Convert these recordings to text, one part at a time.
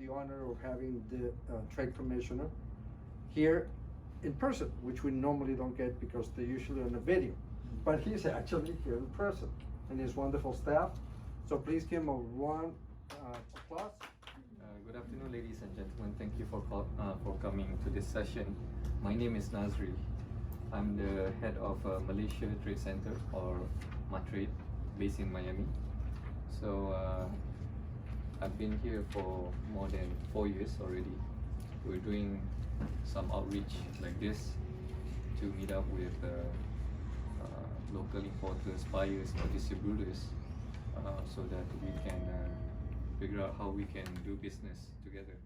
the honor of having the trade commissioner here in person, which we normally don't get because they're usually on a video. But he's actually here in person, and his wonderful staff. So please give him a round applause. Good afternoon, ladies and gentlemen. Thank you for coming to this session. My name is Nazri. I'm the head of Malaysia Trade Center, or MATRADE, based in Miami. So I've been here for more than 4 years already. We're doing some outreach like this to meet up with local importers, buyers, or distributors, so that we can figure out how we can do business together.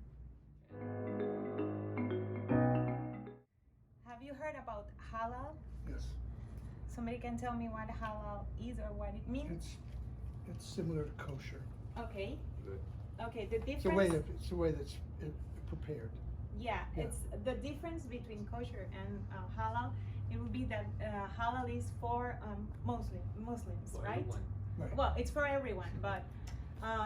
Have you heard about halal? Yes. Somebody can tell me what halal is or what it means? It's similar to kosher. Okay. Good. Okay, the difference. It's the way that's prepared. Yeah, Yeah. it's the difference between kosher and halal. It would be that halal is for Muslims, For right? everyone. Right. Well, it's for everyone, but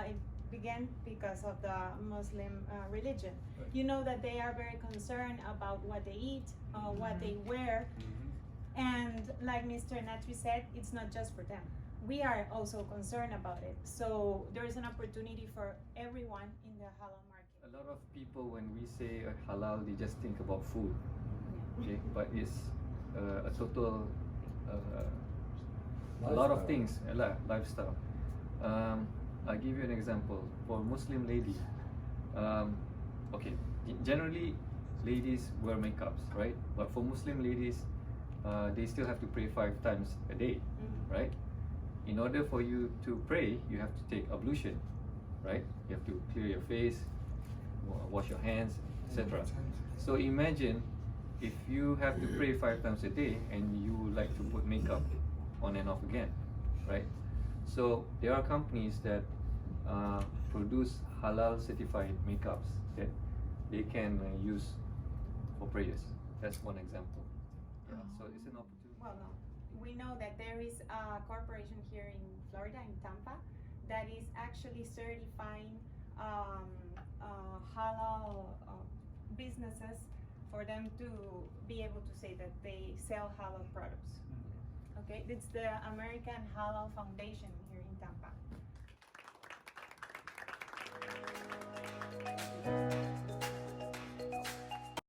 it began because of the Muslim religion. Right. You know that they are very concerned about what they eat, what they wear, and like Mr. Natri said, it's not just for them. We are also concerned about it. So there is an opportunity for everyone in the halal market. A lot of people, when we say halal, they just think about food. Okay, but it's a total, a lot of things, lifestyle. I'll give you an example. For Muslim lady, okay, generally ladies wear makeups, right? But for Muslim ladies, they still have to pray 5 times a day, right? In order for you to pray, you have to take ablution, right? You have to clear your face, wash your hands, etc. So imagine if you have to pray 5 times a day and you would like to put makeup on and off again, right? So there are companies that produce halal certified makeups that they can use for prayers. That's one example. Yeah, so it's an opportunity. Well, no. We know that there is a corporation here in Florida, in Tampa, that is actually certifying halal businesses for them to be able to say that they sell halal products. Okay, it's the American Halal Foundation here in Tampa.